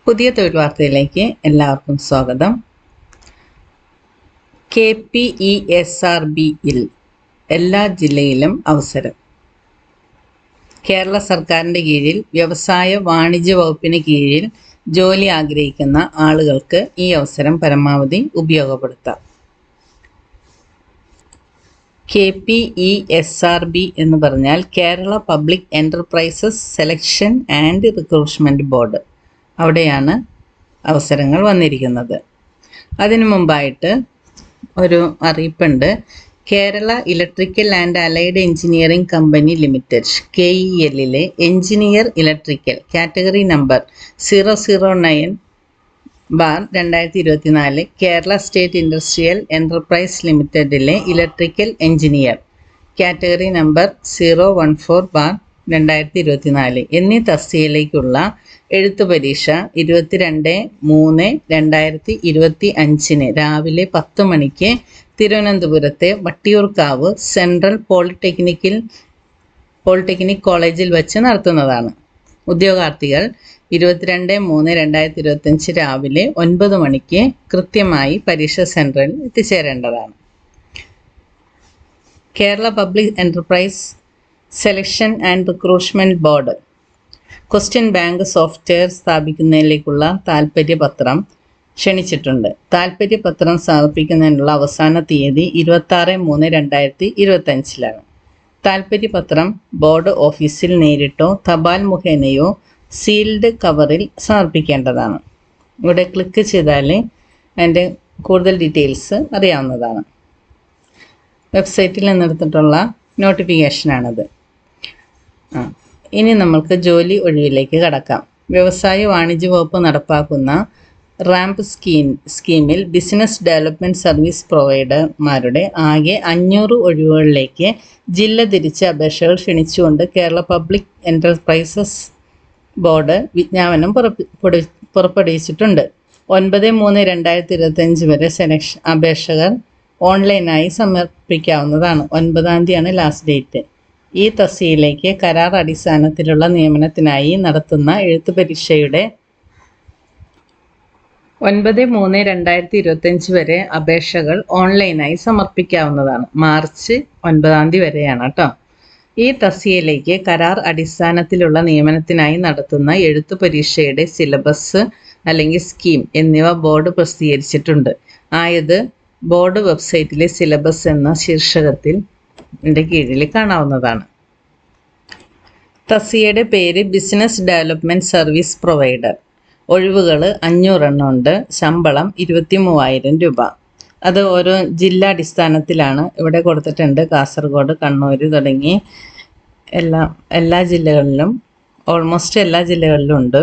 പുതിയ തൊഴിൽ വാർത്തയിലേക്ക് എല്ലാവർക്കും സ്വാഗതം. KPESRBയിൽ എല്ലാ ജില്ലയിലും അവസരം. കേരള സർക്കാരിൻ്റെ കീഴിൽ വ്യവസായ വാണിജ്യ വകുപ്പിന് കീഴിൽ ജോലി ആഗ്രഹിക്കുന്ന ആളുകൾക്ക് ഈ അവസരം പരമാവധി ഉപയോഗപ്പെടുത്താം. KPESRB എന്ന് പറഞ്ഞാൽ Kerala public enterprises selection and recruitment board. അവിടെയാണ് അവസരങ്ങൾ വന്നിരിക്കുന്നത്. അതിനു മുമ്പായിട്ട് ഒരു അറിയിപ്പുണ്ട്. Kerala electrical and allied engineering company limited KELലെ engineer electrical category number 009/2024 Kerala state industrial enterprise ലിമിറ്റഡിലെ ഇലക്ട്രിക്കൽ എഞ്ചിനീയർ കാറ്റഗറി നമ്പർ 014/2024 എന്നീ തസ്തികയിലേക്കുള്ള എഴുത്തു പരീക്ഷ 22/3/2025 രാവിലെ 10 മണിക്ക് തിരുവനന്തപുരത്തെ വട്ടിയൂർക്കാവ് സെൻട്രൽ പോളിടെക്നിക് കോളേജിൽ വച്ച് നടത്തുന്നതാണ്. ഉദ്യോഗാർത്ഥികൾ 22/3/2025 രാവിലെ 9 മണിക്ക് കൃത്യമായി പരീക്ഷാ സെൻറ്ററിൽ എത്തിച്ചേരേണ്ടതാണ്. Kerala public enterprise selection and recruitment board question bank software സ്ഥാപിക്കുന്നതിലേക്കുള്ള താൽപ്പര്യപത്രം ക്ഷണിച്ചിട്ടുണ്ട്. താൽപ്പര്യപത്രം സമർപ്പിക്കുന്നതിനുള്ള അവസാന തീയതി 26/3/2025 താൽപ്പര്യപത്രം ബോർഡ് ഓഫീസിൽ നേരിട്ടോ തപാൽ മുഖേനയോ സീൽഡ് കവറിൽ സമർപ്പിക്കേണ്ടതാണ്. ഇവിടെ ക്ലിക്ക് ചെയ്താൽ അതിൻ്റെ കൂടുതൽ ഡീറ്റെയിൽസ് അറിയാവുന്നതാണ്. വെബ്സൈറ്റിൽ നിന്നെടുത്തിട്ടുള്ള നോട്ടിഫിക്കേഷനാണിത്. ഇനി നമ്മൾക്ക് ജോലി ഒഴിവിലേക്ക് കടക്കാം. വ്യവസായ വാണിജ്യ വകുപ്പ് നടപ്പാക്കുന്ന റാമ്പ് സ്കീമിൽ ബിസിനസ് ഡെവലപ്മെൻറ്റ് സർവീസ് പ്രൊവൈഡർമാരുടെ ആകെ 500 ഒഴിവുകളിലേക്ക് ജില്ല തിരിച്ച് അപേക്ഷകൾ ക്ഷണിച്ചുകൊണ്ട് കേരള പബ്ലിക് എൻ്റർപ്രൈസസ് ബോർഡ് വിജ്ഞാപനം പുറപ്പെടുവിച്ചിട്ടുണ്ട്. 9/3/2025 വരെ അപേക്ഷകർ ഓൺലൈനായി സമർപ്പിക്കാവുന്നതാണ്. 9-ാം തീയതിയാണ് ലാസ്റ്റ് ഡേറ്റ്. ഈ തസ്തികയിലേക്ക് കരാർ അടിസ്ഥാനത്തിലുള്ള നിയമനത്തിനായി നടത്തുന്ന എഴുത്തു പരീക്ഷയുടെ 9/3/2025 വരെ അപേക്ഷകൾ ഓൺലൈനായി സമർപ്പിക്കാവുന്നതാണ്. മാർച്ച് 9-ാം തീയതി വരെയാണ് കേട്ടോ. ഈ തസ്തികയിലേക്ക് കരാർ അടിസ്ഥാനത്തിലുള്ള നിയമനത്തിനായി നടത്തുന്ന എഴുത്തു പരീക്ഷയുടെ സിലബസ് അല്ലെങ്കിൽ സ്കീം എന്നിവ ബോർഡ് പ്രസിദ്ധീകരിച്ചിട്ടുണ്ട്. ആയത് ബോർഡ് വെബ്സൈറ്റിലെ സിലബസ് എന്ന ശീർഷകത്തിൽ കീഴിൽ കാണാവുന്നതാണ്. തസ്തികയുടെ പേര് ബിസിനസ് ഡെവലപ്മെൻറ്റ് സർവീസ് പ്രൊവൈഡർ. ഒഴിവുകൾ 500 എണ്ണം ഉണ്ട്. ശമ്പളം 23,000 രൂപ. അത് ഓരോ ജില്ലാടിസ്ഥാനത്തിലാണ് ഇവിടെ കൊടുത്തിട്ടുണ്ട്. കാസർഗോഡ്, കണ്ണൂർ തുടങ്ങി എല്ലാ ജില്ലകളിലും ഓൾമോസ്റ്റ് എല്ലാ ജില്ലകളിലും ഉണ്ട്.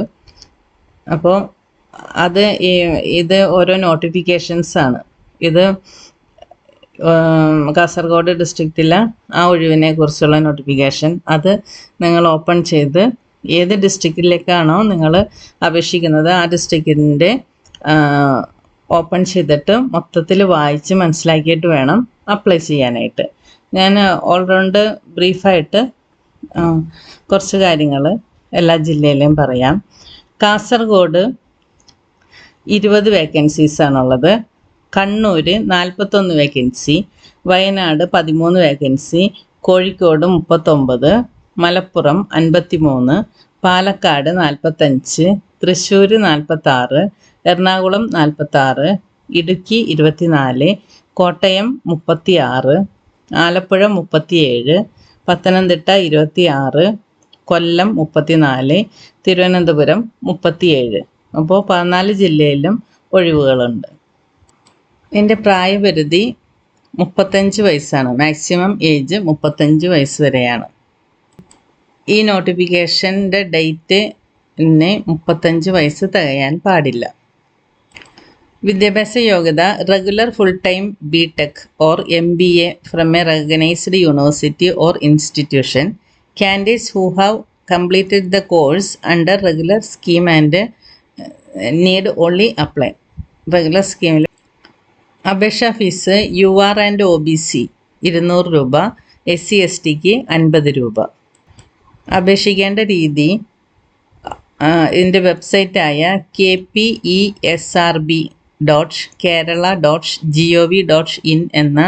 അപ്പോൾ ഇത് ഓരോ നോട്ടിഫിക്കേഷൻസാണ്. ഇത് കാസർഗോഡ് ഡിസ്ട്രിക്റ്റിലെ ആ ഒഴിവിനെ കുറിച്ചുള്ള നോട്ടിഫിക്കേഷൻ. അത് നിങ്ങൾ ഓപ്പൺ ചെയ്ത് ഏത് ഡിസ്ട്രിക്റ്റിലേക്കാണോ നിങ്ങൾ അപേക്ഷിക്കുന്നത് ആ ഡിസ്ട്രിക്റ്റിൻ്റെ ഓപ്പൺ ചെയ്തിട്ട് മൊത്തത്തിൽ വായിച്ച് മനസ്സിലാക്കിയിട്ട് വേണം അപ്ലൈ ചെയ്യാനായിട്ട്. ഞാൻ ഓൾറൗണ്ട് ബ്രീഫായിട്ട് കുറച്ച് കാര്യങ്ങൾ എല്ലാ ജില്ലയിലെയും പറയാം. കാസർഗോഡ് 20 വേക്കൻസീസാണുള്ളത്. കണ്ണൂർ 41 വേക്കൻസി, വയനാട് 13 വേക്കൻസി, കോഴിക്കോട് 39, മലപ്പുറം 53, പാലക്കാട് 45, തൃശ്ശൂർ 46, എറണാകുളം 46, ഇടുക്കി 24, കോട്ടയം 36, ആലപ്പുഴ 37, പത്തനംതിട്ട 26, കൊല്ലം 34, തിരുവനന്തപുരം 37. അപ്പോൾ 14 ജില്ലയിലും ഒഴിവുകളുണ്ട്. എൻ്റെ പ്രായപരിധി 35 വയസ്സാണ്. മാക്സിമം ഏജ് 35 വയസ്സ് വരെയാണ്. ഈ നോട്ടിഫിക്കേഷൻ്റെ ഡേറ്റ് 35 വയസ്സ് തികയാൻ പാടില്ല. വിദ്യാഭ്യാസ യോഗ്യത regular full time BTech or MBA from A recognised university or institution. Candidates who have completed the course under regular scheme and need only apply. Regular സ്കീമിൽ അപേക്ഷാ ഫീസ് UR and OBC 200 രൂപ, SC STക്ക് 50 രൂപ. അപേക്ഷിക്കേണ്ട രീതി ഇതിൻ്റെ വെബ്സൈറ്റായ kpesrb.kerala.gov.in എന്ന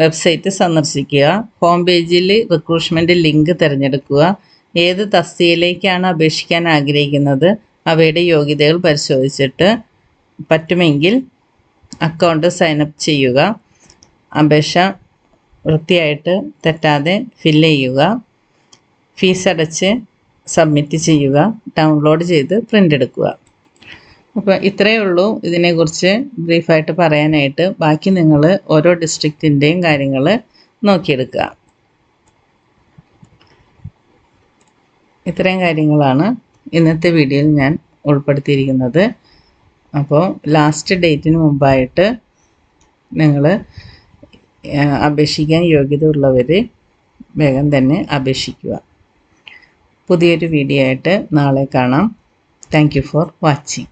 website സന്ദർശിക്കുക. Home പേജിൽ റിക്രൂട്ട്മെൻറ്റ് ലിങ്ക് തിരഞ്ഞെടുക്കുക. ഏത് തസ്തികയിലേക്കാണ് അപേക്ഷിക്കാൻ ആഗ്രഹിക്കുന്നത് അവയുടെ യോഗ്യതകൾ പരിശോധിച്ചിട്ട് പറ്റുമെങ്കിൽ അക്കൗണ്ട് സൈനപ്പ് ചെയ്യുക. അപേക്ഷ വൃത്തിയായിട്ട് തെറ്റാതെ ഫില്ല് ചെയ്യുക. ഫീസ് അടച്ച് സബ്മിറ്റ് ചെയ്യുക. ഡൗൺലോഡ് ചെയ്ത് പ്രിൻ്റ് എടുക്കുക. അപ്പോൾ ഇത്രയേ ഉള്ളൂ ഇതിനെക്കുറിച്ച് ബ്രീഫായിട്ട് പറയാനായിട്ട്. ബാക്കി നിങ്ങൾ ഓരോ ഡിസ്ട്രിക്റ്റിൻ്റെയും കാര്യങ്ങൾ നോക്കിയെടുക്കുക. ഇത്രയും കാര്യങ്ങളാണ് ഇന്നത്തെ വീഡിയോയിൽ ഞാൻ ഉൾപ്പെടുത്തിയിരിക്കുന്നത്. അപ്പോൾ ലാസ്റ്റ് ഡേറ്റിന് മുമ്പായിട്ട് നിങ്ങൾ അപേക്ഷിക്കാൻ യോഗ്യത ഉള്ളവർ വേഗം തന്നെ അപേക്ഷിക്കുക. പുതിയൊരു വീഡിയോ ആയിട്ട് നാളെ കാണാം. Thank you for watching.